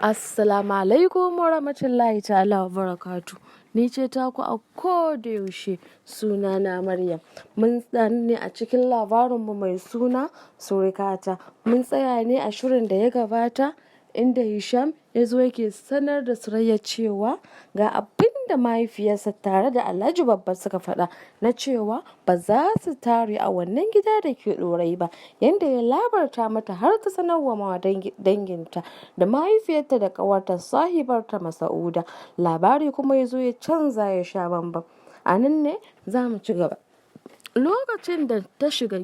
Assalamu alaikum wa rahmatullahi ta'ala wa barakatu. Ni ce taku a koda yaushe, sunana Maryam. Mun tsaya ne a cikin labarinmu mai suna SURUKATA. Mun tsaya ne a shirin da ya gabata inda Hisham ya zo yake sanar da Surayya cewa ga abin da mahaifiyarsa tare da Alhaji Babba suka faɗa na cewa ba za su tare a wannan gida da ke ɗorai ba, yanda ya labarta mata har ta sanarwa ma danginta da mahaifiyarta da ƙawarta sahibarta Masa'uda. Labari kuma ya zo ya canza ya sha bambam. A nan ne za mu ci gaba. Lokacin da ta shiga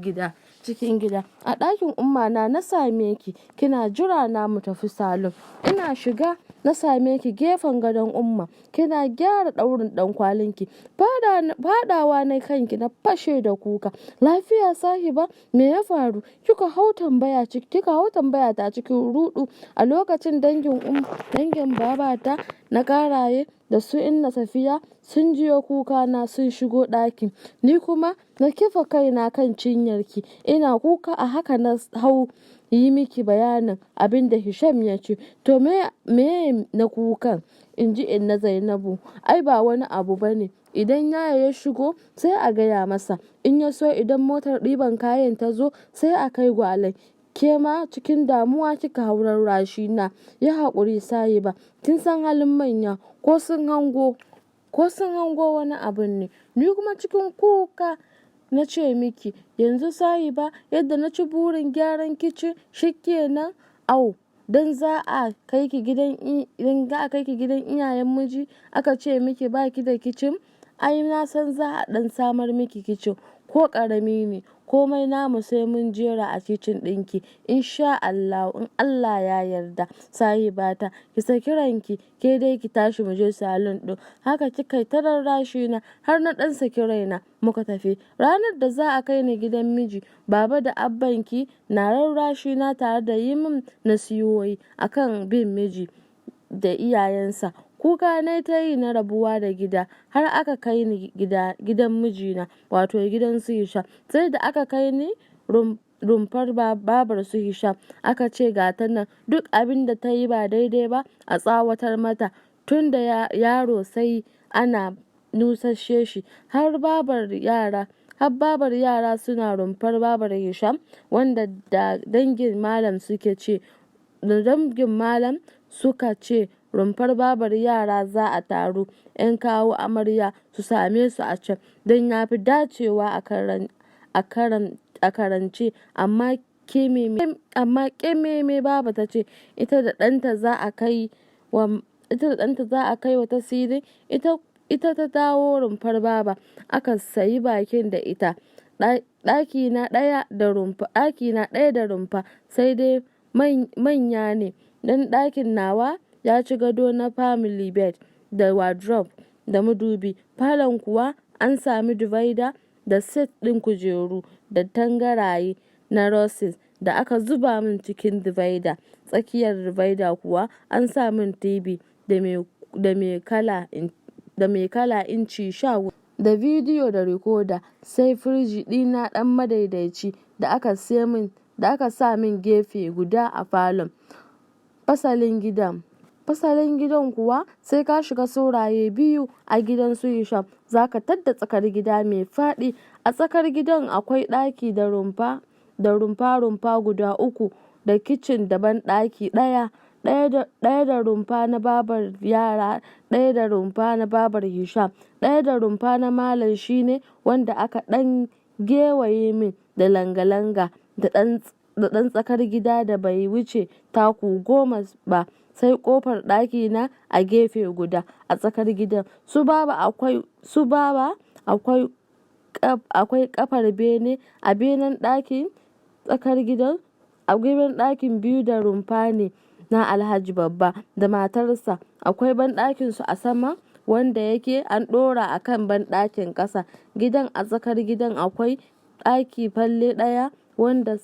cikin gida a ɗakin ummana na same ki kina jira na mu tafi salon. Ina shiga na same ki gefen gadon umma kina gyara ɗaurin ɗan kwalinki. Fadawa na kanki na fashe da kuka. Lafiya sahiba, me ya faru? Kika hau tambaya ta cikin rudu. A lokacin dangin babata na karaye da su inna Safiya sun jiyo kuka na sun shigo ɗakin. Ni kuma na kifa kaina kan cinyarki ina kuka. A haka na hau yi miki bayanin abin da Hisham ya ce. To me na kukan? In ji inna Zainabu. Ai ba wani abu bane. Idan yaya ya shigo sai a gaya masa. In ya so idan motar ɗiban kayan ta zo sai a kai gwalai. Ke ma cikin damuwa kika haurar rashi na. Ya haƙuri sahiba. Kin san halin manya ko sun hango wani abun ne. Ni kuma cikin kuka na ce miki yanzu sahiba yadda na ci burin gyaran kicin shikenan. Dan za a kai ki gidan iyayen miji aka ce miki baki da kicin. Ai na san za a dan samar miki kicin ko karami ne. Komai namu sai mun jera a kicin ɗinki insha Allah, in Allah ya yarda. Sahibata ki saki ranki, ke dai ki tashi mu je salon ɗin. Haka kika ta rarrashi na har na ɗan saki raina muka tafi. Ranar da za a kai ni gidan miji, baba da abbanki na rarrashi na tare da yi min nasihohi akan bin miji da iyayensa. Kuka na ta yi na rabuwa da gida har aka kai ni gidan mijina, wato gidan su Hisham. Sai da aka kai ni rumfar babar su Hisham aka ce ga ta nan duk abin da ta yi ba daidai ba a tsawatar mata. Tun da yaro sai ana nusashe shi. Har babar yara suna rumfar babar Hisham wanda da dangin malam suka ce rumfar babar yara za a taru 'yan kawo amarya su same su a can don ya fi dacewa a karance. Amma kememe baba ta ce ita da ɗanta za a kai wa tasiri. Ita ta dawo rumfar baba aka sayi bakin da ita. Ɗaki na ɗaya da rumfa sai dai manya ne. Dan ɗakin nawa ya ci gado na family bed da wardrobe da madubi. Falon kuwa an sami divider da set ɗin kujeru da tangaraye na roses da aka zuba min cikin divider. Tsakiyar divider kuwa an sa min TV da mai kala inci 14 da bidiyo da rikoda, sai firiji ɗina ɗan madaidaici da aka sa min gefe guda a falon. Fasalin gidan kuwa sai ka shiga sauraye biyu a gidan su Hisham zaka tadda tsakar gida mai faɗi. A tsakar gidan akwai ɗaki da rumfa guda 3 da kicin da banɗaki ɗaya da rumfa na babar yara, ɗaya da rumfa na babar Hisham, ɗaya da rumfa na malam shine wanda aka ɗan gewaye min da langa-langa da ɗan tsakar gida da bai wuce taku 10 ba, sai ƙofar ɗaki na a gefe guda a tsakar gidan. Su baba akwai kafar bene a benen ɗakin tsakar gidan. A gidan ɗakin biyu da rumfa ne na Alhaji Babba da matarsa. Akwai banɗakin su a sama wanda yake an ɗora a kan banɗakin ƙasa. Gidan a tsakar gidan akwai ɗaki falle ɗaya wanda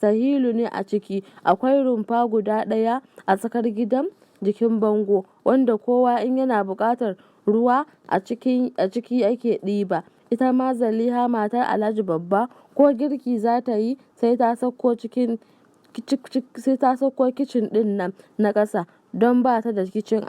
sahilu ne a ciki. Akwai rumfa guda ɗaya a tsakar gidan jikin bango wanda kowa in yana buƙatar ruwa a ciki ake ɗiba. Ita ma Zaliha matar Alhaji Babba ko girki za ta yi sai ta sauko cikin sai ta sauko kicin ɗin nan na ƙasa don ba ta da kicin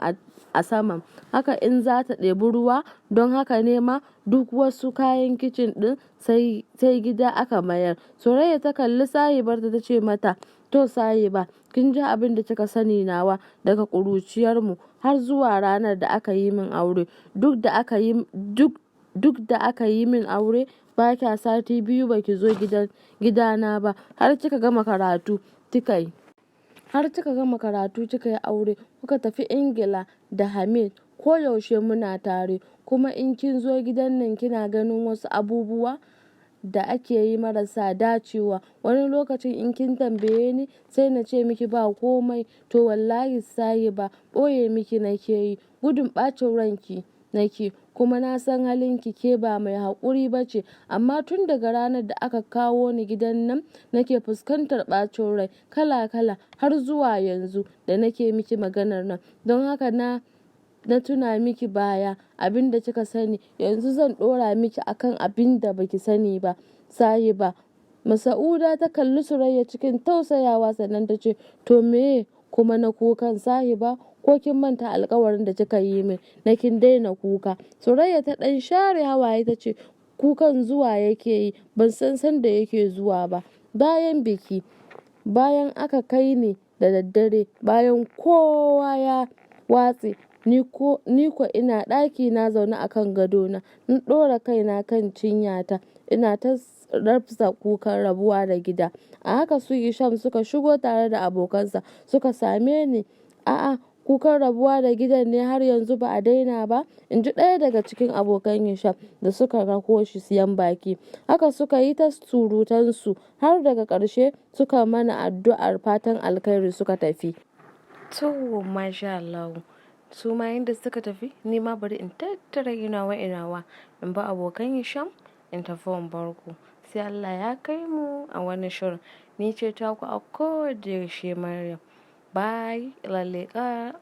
a saman. Haka in za ta ɗebi ruwa, don haka ne ma duk wasu kayan kicin ɗin sai gida aka mayar. Surayya ta kalli sahibarta ta ce mata, to sahiba, kin ji abin da kika sani nawa daga ƙuruciyarmu har zuwa ranar da aka yi min aure. Duk da aka yi min aure ba kya sati 2 ba ki zo gidana ba, har kika gama karatu kika yi aure kuka tafi Ingila da Hamid. Koyaushe muna tare, kuma in kin zo gidan nan kina ganin wasu abubuwa da ake yi marasa dacewa. Wani lokacin in kin tambaye ni sai na ce miki ba komai, to wallahi sahiba ɓoye miki nake yi, gudun ɓacin ranki nake, kuma na san halinki ke ba mai haƙuri ba ce. Amma tun daga ranar da aka kawo ni gidan nan nake fuskantar ɓacin rai kala-kala har zuwa yanzu da nake miki maganar nan. Don haka na tuna miki baya abin da kika sani, yanzu zan ɗora miki akan abin da baki sani ba sahiba. Masa'uda ta kalli Surayya cikin tausayawa, sannan ta ce, to meye kuma na kukan sahiba, ko kin manta alƙawarin da kika yi min na kin daina kuka? Surayya ta ɗan share hawaye ta ce, kukan zuwa yake yi, ban san sanda yake zuwa ba. Bayan biki, bayan aka kai ni da daddare, bayan kowa ya watse, ni ko ina ɗaki na zaune a kan gadona, in ɗora kaina kan cinyata, ina ta rafsa kukan rabuwa da gida. A haka su Hisham suka shigo tare da abokansa suka same ni. A'a, kukan rabuwa da gidan ne har yanzu ba a daina ba, in ji ɗaya daga cikin abokan Hisham da suka rako shi siyan baki. Haka suka yi ta surutansu har daga ƙarshe suka mana addu'ar fatan alkhairi suka tafi. To, masha Allah. Su ma yanda suka tafi, ni ma bari in tattara inawa in ba abokan Hisham in tafi in barku. Sai Allah ya kai mu a wani shirin. Ni ce taku a koda yaushe Maryam. Bye, lalleka.